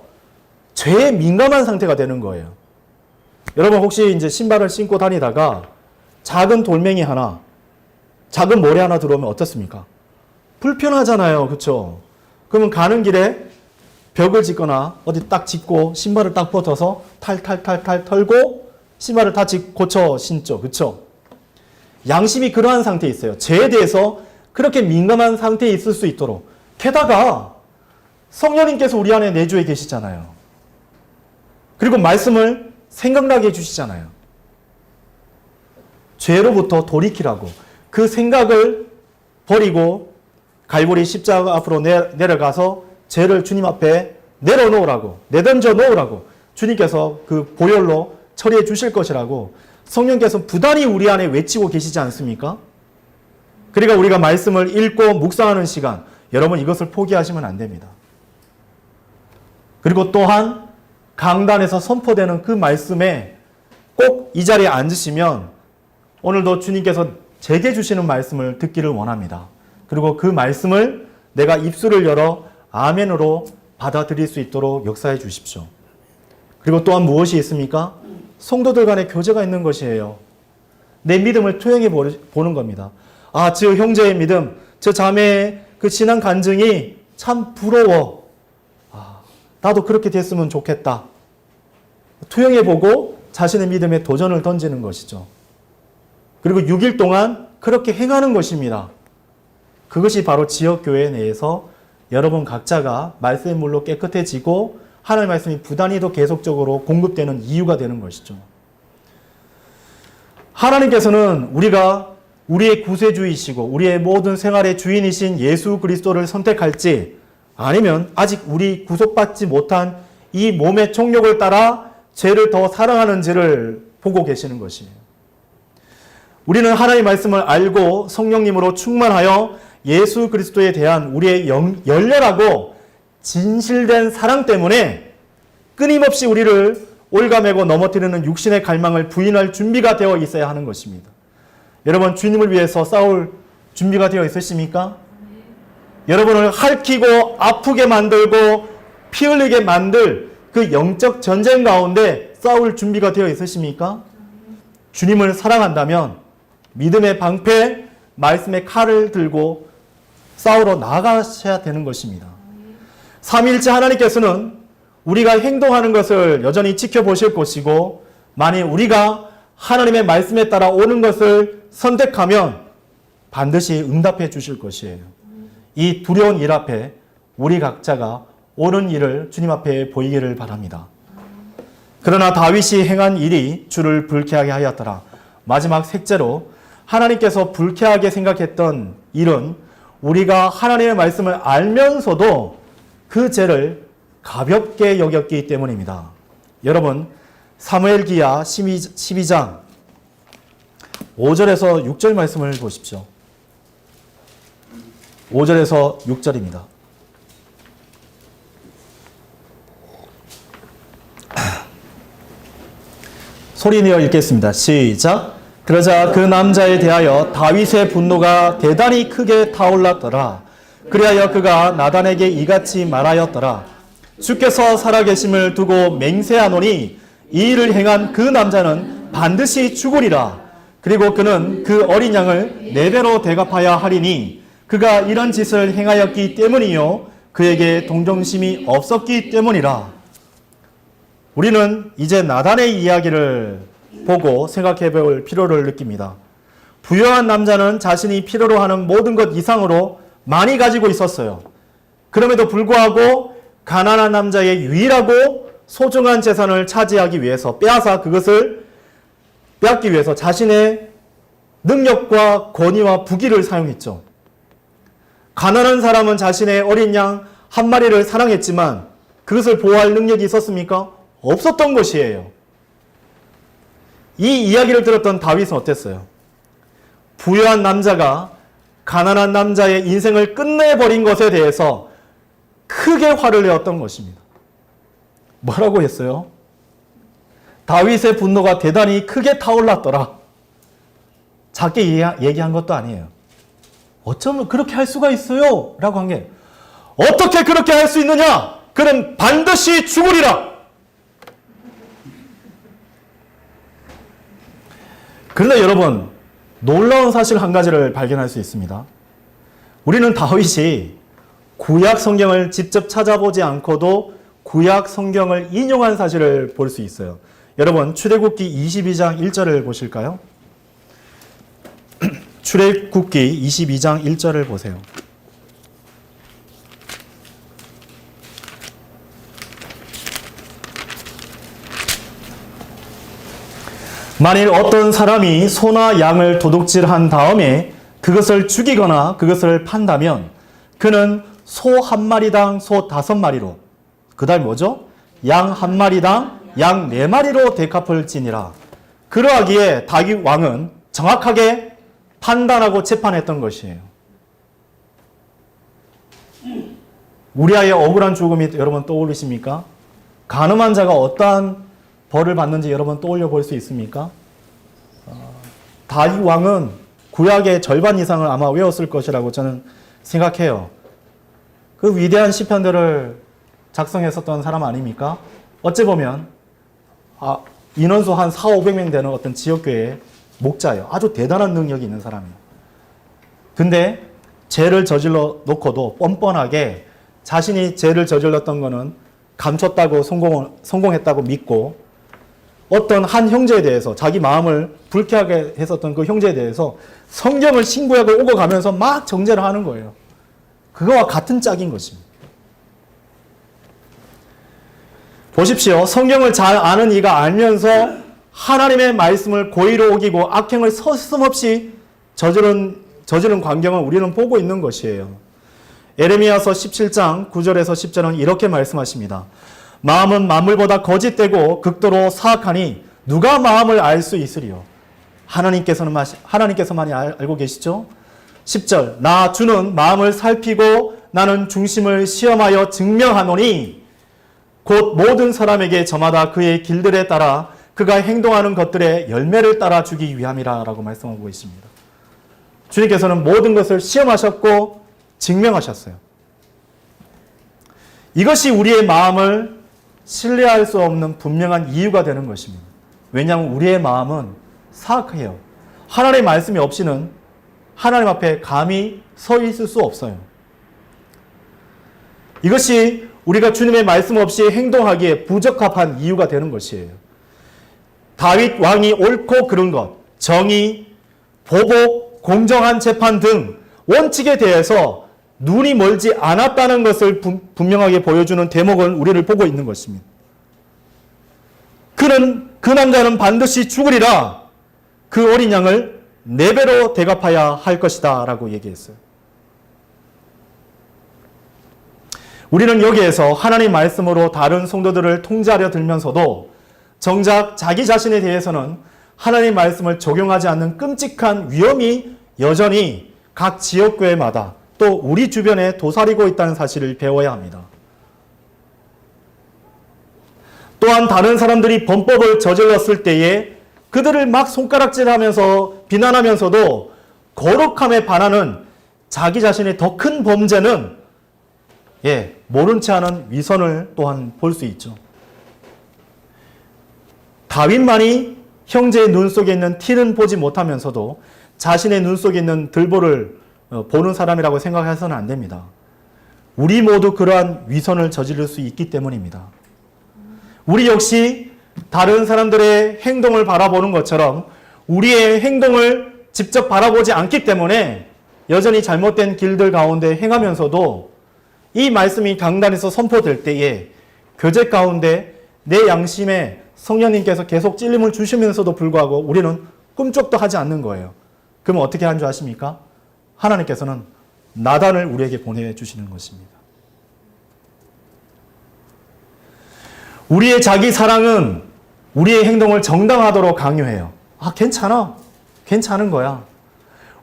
죄에 민감한 상태가 되는 거예요. 여러분 혹시 이제 신발을 신고 다니다가 작은 돌멩이 하나, 작은 모래 하나 들어오면 어떻습니까? 불편하잖아요. 그렇죠? 그러면 가는 길에 벽을 짓거나 어디 딱 짚고 신발을 딱 벗어서 탈탈탈탈 털고 신발을 다 고쳐 신죠. 그렇죠? 양심이 그러한 상태에 있어요. 죄에 대해서 그렇게 민감한 상태에 있을 수 있도록. 게다가 성령님께서 우리 안에 내주에 계시잖아요. 그리고 말씀을 생각나게 해주시잖아요. 죄로부터 돌이키라고. 그 생각을 버리고 갈보리 십자가 앞으로 내려가서 죄를 주님 앞에 내려놓으라고, 내던져 놓으라고 주님께서 그 보혈로 처리해 주실 것이라고 성령께서 부단히 우리 안에 외치고 계시지 않습니까? 그러니까 우리가 말씀을 읽고 묵상하는 시간, 여러분 이것을 포기하시면 안 됩니다. 그리고 또한 강단에서 선포되는 그 말씀에 꼭 이 자리에 앉으시면 오늘도 주님께서 제게 주시는 말씀을 듣기를 원합니다. 그리고 그 말씀을 내가 입술을 열어 아멘으로 받아들일 수 있도록 역사해 주십시오. 그리고 또한 무엇이 있습니까? 성도들 간의 교제가 있는 것이에요. 내 믿음을 투영해 보는 겁니다. 아, 저 형제의 믿음, 저 자매의 그 신앙 간증이 참 부러워. 아, 나도 그렇게 됐으면 좋겠다. 투영해 보고 자신의 믿음에 도전을 던지는 것이죠. 그리고 6일 동안 그렇게 행하는 것입니다. 그것이 바로 지역교회 내에서 여러분 각자가 말씀의 물로 깨끗해지고 하나님의 말씀이 부단히도 계속적으로 공급되는 이유가 되는 것이죠. 하나님께서는 우리가 우리의 구세주이시고 우리의 모든 생활의 주인이신 예수 그리스도를 선택할지 아니면 아직 우리 구속받지 못한 이 몸의 정욕을 따라 죄를 더 사랑하는지를 보고 계시는 것이에요. 우리는 하나님의 말씀을 알고 성령님으로 충만하여 예수 그리스도에 대한 우리의 열렬하고 진실된 사랑 때문에 끊임없이 우리를 올가매고 넘어뜨리는 육신의 갈망을 부인할 준비가 되어 있어야 하는 것입니다. 여러분 주님을 위해서 싸울 준비가 되어 있으십니까? 여러분을 핥히고 아프게 만들고 피 흘리게 만들 그 영적 전쟁 가운데 싸울 준비가 되어 있으십니까? 주님을 사랑한다면 믿음의 방패, 말씀의 칼을 들고 싸우러 나가셔야 되는 것입니다. 삼위일체 하나님께서는 우리가 행동하는 것을 여전히 지켜보실 것이고 만일 우리가 하나님의 말씀에 따라 오는 것을 선택하면 반드시 응답해 주실 것이에요. 이 두려운 일 앞에 우리 각자가 옳은 일을 주님 앞에 보이기를 바랍니다. 그러나 다윗이 행한 일이 주를 불쾌하게 하였더라. 마지막 셋째로 하나님께서 불쾌하게 생각했던 일은 우리가 하나님의 말씀을 알면서도 그 죄를 가볍게 여겼기 때문입니다. 여러분 사무엘기야 12장 5절에서 6절 말씀을 보십시오. 5절에서 6절입니다. 소리내어 읽겠습니다. 시작. 그러자 그 남자에 대하여 다윗의 분노가 대단히 크게 타올랐더라. 그리하여 그가 나단에게 이같이 말하였더라. 주께서 살아계심을 두고 맹세하노니 이 일을 행한 그 남자는 반드시 죽으리라. 그리고 그는 그 어린 양을 4배로 대갚아야 하리니 그가 이런 짓을 행하였기 때문이요 그에게 동정심이 없었기 때문이라. 우리는 이제 나단의 이야기를 보고 생각해 볼 필요를 느낍니다. 부유한 남자는 자신이 필요로 하는 모든 것 이상으로 많이 가지고 있었어요. 그럼에도 불구하고 가난한 남자의 유일하고 소중한 재산을 차지하기 위해서 그것을 빼앗기 위해서 자신의 능력과 권위와 부귀를 사용했죠. 가난한 사람은 자신의 어린 양 한 마리를 사랑했지만 그것을 보호할 능력이 있었습니까? 없었던 것이에요. 이 이야기를 들었던 다윗은 어땠어요? 부유한 남자가 가난한 남자의 인생을 끝내버린 것에 대해서 크게 화를 내었던 것입니다. 뭐라고 했어요? 다윗의 분노가 대단히 크게 타올랐더라. 작게 얘기한 것도 아니에요. 어쩌면 그렇게 할 수가 있어요? 라고 한 게, 어떻게 그렇게 할 수 있느냐? 그는 반드시 죽으리라. 그런데 여러분, 놀라운 사실 한 가지를 발견할 수 있습니다. 우리는 다윗이 구약 성경을 직접 찾아보지 않고도 구약 성경을 인용한 사실을 볼 수 있어요. 여러분, 출애굽기 22장 1절을 보실까요? 출애굽기 22장 1절을 보세요. 만일 어떤 사람이 소나 양을 도둑질한 다음에 그것을 죽이거나 그것을 판다면 그는 소 한 마리당 소 5마리로, 그 다음에 뭐죠? 양 한 마리당 양 4마리로 대갚을 지니라. 그러하기에 다윗 왕은 정확하게 판단하고 재판했던 것이에요. 우리아의 억울한 죽음이 여러분 떠오르십니까? 간음한 자가 어떠한 벌을 받는지 여러분 떠올려 볼 수 있습니까? 다윗 왕은 구약의 절반 이상을 아마 외웠을 것이라고 저는 생각해요. 그 위대한 시편들을 작성했었던 사람 아닙니까? 어찌 보면 인원수 한 400~500명 되는 어떤 지역교회의 목자예요. 아주 대단한 능력이 있는 사람이에요. 근데 죄를 저질러 놓고도 뻔뻔하게 자신이 죄를 저질렀던 거는 감췄다고 성공했다고 믿고 어떤 한 형제에 대해서 자기 마음을 불쾌하게 했었던 그 형제에 대해서 성경을 신구약을 오고 가면서 막 정죄를 하는 거예요. 그거와 같은 짝인 것입니다. 보십시오. 성경을 잘 아는 이가 알면서 하나님의 말씀을 고의로 어기고 악행을 서슴없이 저지른 광경을 우리는 보고 있는 것이에요. 에레미야서 17장 9절에서 10절은 이렇게 말씀하십니다. 마음은 만물보다 거짓되고 극도로 사악하니 누가 마음을 알 수 있으리요. 하나님께서만이 알고 계시죠? 10절 나 주는 마음을 살피고 나는 중심을 시험하여 증명하노니 곧 모든 사람에게 저마다 그의 길들에 따라 그가 행동하는 것들의 열매를 따라 주기 위함이라 라고 말씀하고 있습니다. 주님께서는 모든 것을 시험하셨고 증명하셨어요. 이것이 우리의 마음을 신뢰할 수 없는 분명한 이유가 되는 것입니다. 왜냐하면 우리의 마음은 사악해요. 하나님의 말씀이 없이는 하나님 앞에 감히 서 있을 수 없어요. 이것이 우리가 주님의 말씀 없이 행동하기에 부적합한 이유가 되는 것이에요. 다윗 왕이 옳고 그른 것, 정의, 보복, 공정한 재판 등 원칙에 대해서 눈이 멀지 않았다는 것을 분명하게 보여주는 대목을 우리를 보고 있는 것입니다. 그 남자는 반드시 죽으리라. 그 어린 양을 4배로 대갚아야 할 것이다 라고 얘기했어요. 우리는 여기에서 하나님 말씀으로 다른 성도들을 통제하려 들면서도 정작 자기 자신에 대해서는 하나님 말씀을 적용하지 않는 끔찍한 위험이 여전히 각 지역교회마다 또 우리 주변에 도사리고 있다는 사실을 배워야 합니다. 또한 다른 사람들이 범법을 저질렀을 때에 그들을 막 손가락질하면서 비난하면서도 거룩함에 반하는 자기 자신의 더 큰 범죄는 모른 채 하는 위선을 또한 볼 수 있죠. 다윗만이 형제의 눈 속에 있는 티는 보지 못하면서도 자신의 눈 속에 있는 들보를 보는 사람이라고 생각해서는 안 됩니다. 우리 모두 그러한 위선을 저지를 수 있기 때문입니다. 우리 역시 다른 사람들의 행동을 바라보는 것처럼 우리의 행동을 직접 바라보지 않기 때문에 여전히 잘못된 길들 가운데 행하면서도 이 말씀이 강단에서 선포될 때에 교제 가운데 내 양심에 성령님께서 계속 찔림을 주시면서도 불구하고 우리는 꿈쩍도 하지 않는 거예요. 그러면 어떻게 하는 줄 아십니까? 하나님께서는 나단을 우리에게 보내주시는 것입니다. 우리의 자기 사랑은 우리의 행동을 정당하도록 강요해요. 괜찮아. 괜찮은 거야.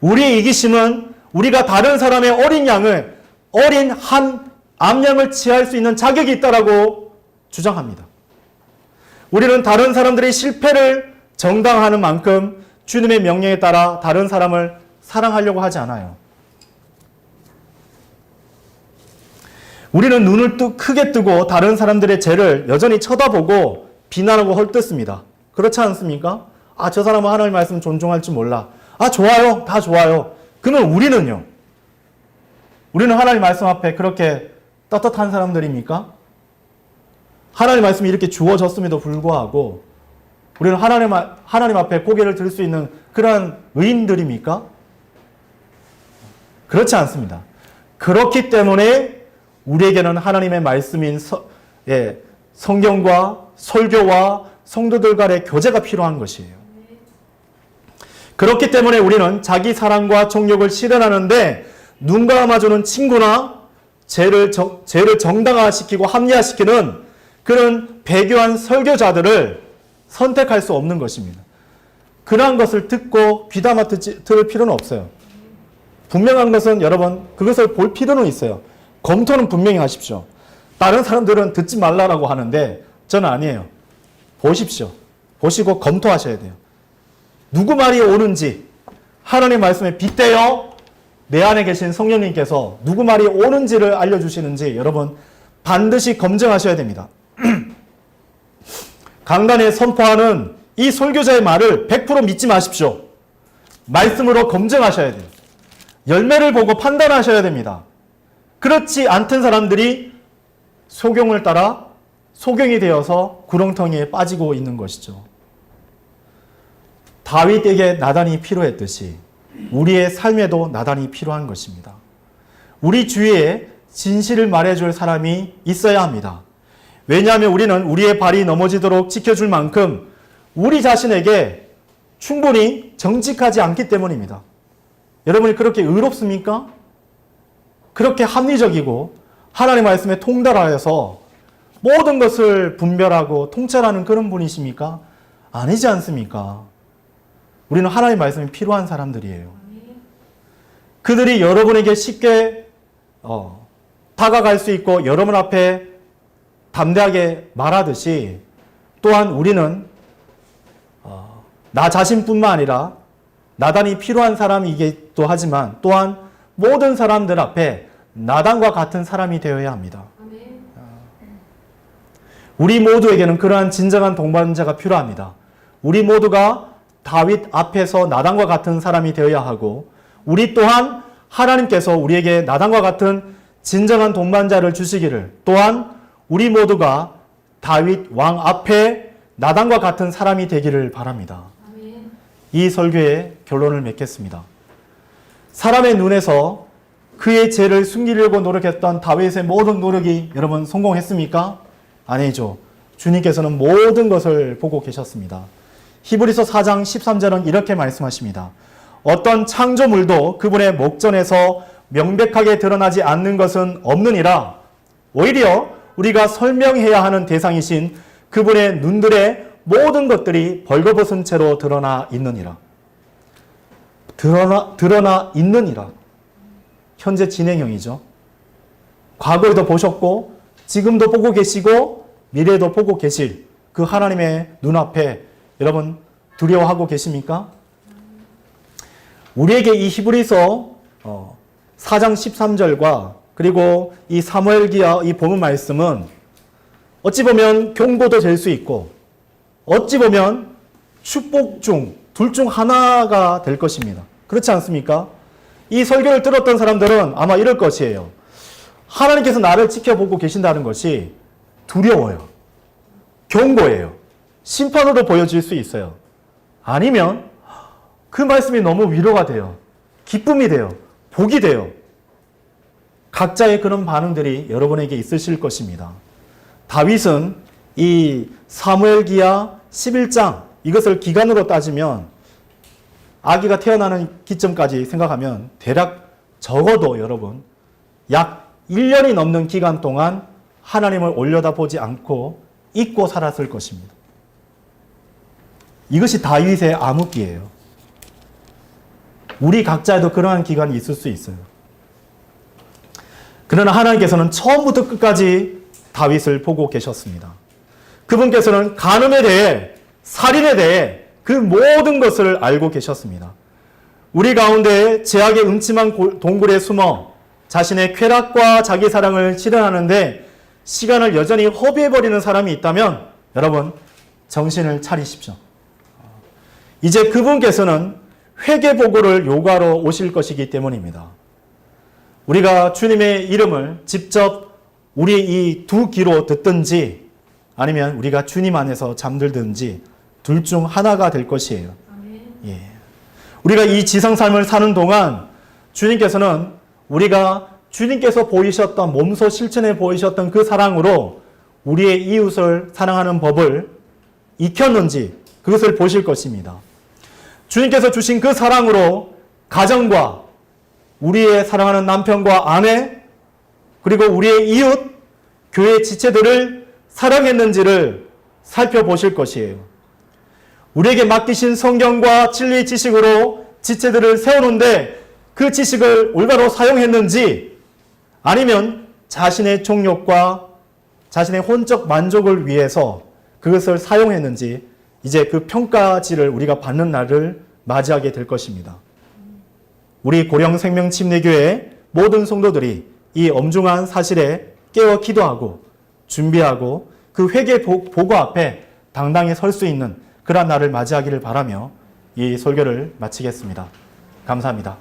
우리의 이기심은 우리가 다른 사람의 어린 한 암양을 취할 수 있는 자격이 있다라고 주장합니다. 우리는 다른 사람들의 실패를 정당화하는 만큼 주님의 명령에 따라 다른 사람을 사랑하려고 하지 않아요. 우리는 눈을 크게 뜨고 다른 사람들의 죄를 여전히 쳐다보고 비난하고 헐뜯습니다. 그렇지 않습니까? 저 사람은 하나님의 말씀 존중할 줄 몰라. 좋아요. 다 좋아요. 그러면 우리는요? 우리는 하나님의 말씀 앞에 그렇게 떳떳한 사람들입니까? 하나님의 말씀이 이렇게 주어졌음에도 불구하고 우리는 하나님 앞에 고개를 들 수 있는 그러한 의인들입니까? 그렇지 않습니다. 그렇기 때문에 우리에게는 하나님의 말씀인 성경과 설교와 성도들 간의 교제가 필요한 것이에요. 그렇기 때문에 우리는 자기 사랑과 정욕을 실현하는데 눈 감아주는 친구나 죄를 정당화시키고 합리화시키는 그런 배교한 설교자들을 선택할 수 없는 것입니다. 그러한 것을 듣고 귀담아 들을 필요는 없어요. 분명한 것은 여러분 그것을 볼 필요는 있어요. 검토는 분명히 하십시오. 다른 사람들은 듣지 말라고 하는데 저는 아니에요. 보십시오. 보시고 검토하셔야 돼요. 누구 말이 옳은지 하나님의 말씀에 빗대어 내 안에 계신 성령님께서 누구 말이 옳은지를 알려주시는지 여러분 반드시 검증하셔야 됩니다. 강단에 선포하는 이 설교자의 말을 100% 믿지 마십시오. 말씀으로 검증하셔야 돼요. 열매를 보고 판단하셔야 됩니다. 그렇지 않던 사람들이 소경을 따라 소경이 되어서 구렁텅이에 빠지고 있는 것이죠. 다윗에게 나단이 필요했듯이 우리의 삶에도 나단이 필요한 것입니다. 우리 주위에 진실을 말해줄 사람이 있어야 합니다. 왜냐하면 우리는 우리의 발이 넘어지도록 지켜줄 만큼 우리 자신에게 충분히 정직하지 않기 때문입니다. 여러분이 그렇게 의롭습니까? 그렇게 합리적이고 하나님의 말씀에 통달하여서 모든 것을 분별하고 통찰하는 그런 분이십니까? 아니지 않습니까? 우리는 하나님의 말씀이 필요한 사람들이에요. 그들이 여러분에게 쉽게 다가갈 수 있고 여러분 앞에 담대하게 말하듯이 또한 우리는 나 자신뿐만 아니라 나단이 필요한 사람이기도 하지만 또한 모든 사람들 앞에 나단과 같은 사람이 되어야 합니다. 우리 모두에게는 그러한 진정한 동반자가 필요합니다. 우리 모두가 다윗 앞에서 나단과 같은 사람이 되어야 하고 우리 또한 하나님께서 우리에게 나단과 같은 진정한 동반자를 주시기를 또한 우리 모두가 다윗 왕 앞에 나단과 같은 사람이 되기를 바랍니다. 이 설교의 결론을 맺겠습니다. 사람의 눈에서 그의 죄를 숨기려고 노력했던 다윗의 모든 노력이 여러분 성공했습니까? 아니죠. 주님께서는 모든 것을 보고 계셨습니다. 히브리서 4장 13절은 이렇게 말씀하십니다. 어떤 창조물도 그분의 목전에서 명백하게 드러나지 않는 것은 없느니라. 오히려 우리가 설명해야 하는 대상이신 그분의 눈들의 모든 것들이 벌거벗은 채로 드러나 있느니라. 드러나 있느니라. 현재 진행형이죠. 과거에도 보셨고 지금도 보고 계시고 미래에도 보고 계실 그 하나님의 눈앞에 여러분 두려워하고 계십니까? 우리에게 이 히브리서 4장 13절과 그리고 이 사무엘기야 이 본문 말씀은 어찌 보면 경고도 될 수 있고 어찌 보면 축복 중 둘 중 하나가 될 것입니다. 그렇지 않습니까? 이 설교를 들었던 사람들은 아마 이럴 것이에요. 하나님께서 나를 지켜보고 계신다는 것이 두려워요. 경고예요. 심판으로 보여질 수 있어요. 아니면 그 말씀이 너무 위로가 돼요. 기쁨이 돼요. 복이 돼요. 각자의 그런 반응들이 여러분에게 있으실 것입니다. 다윗은 이 사무엘기야 11장 이것을 기간으로 따지면 아기가 태어나는 기점까지 생각하면 대략 적어도 여러분 약 1년이 넘는 기간 동안 하나님을 올려다보지 않고 잊고 살았을 것입니다. 이것이 다윗의 암흑기예요. 우리 각자에도 그러한 기간이 있을 수 있어요. 그러나 하나님께서는 처음부터 끝까지 다윗을 보고 계셨습니다. 그분께서는 간음에 대해, 살인에 대해 그 모든 것을 알고 계셨습니다. 우리 가운데 죄악의 음침한 동굴에 숨어 자신의 쾌락과 자기 사랑을 실현하는데 시간을 여전히 허비해버리는 사람이 있다면 여러분 정신을 차리십시오. 이제 그분께서는 회개보고를 요구하러 오실 것이기 때문입니다. 우리가 주님의 이름을 직접 우리의 이 두 귀로 듣든지 아니면 우리가 주님 안에서 잠들든지 둘 중 하나가 될 것이에요. 예. 우리가 이 지상 삶을 사는 동안 주님께서는 우리가 주님께서 보이셨던 몸소 실천해 보이셨던 그 사랑으로 우리의 이웃을 사랑하는 법을 익혔는지 그것을 보실 것입니다. 주님께서 주신 그 사랑으로 가정과 우리의 사랑하는 남편과 아내 그리고 우리의 이웃, 교회 지체들을 사랑했는지를 살펴보실 것이에요. 우리에게 맡기신 성경과 진리 지식으로 지체들을 세우는데 그 지식을 올바로 사용했는지 아니면 자신의 종욕과 자신의 혼적 만족을 위해서 그것을 사용했는지 이제 그 평가지를 우리가 받는 날을 맞이하게 될 것입니다. 우리 고령생명침례교회 모든 성도들이 이 엄중한 사실에 깨어 기도하고 준비하고 그 회개 보고 앞에 당당히 설 수 있는 그러한 날을 맞이하기를 바라며 이 설교를 마치겠습니다. 감사합니다.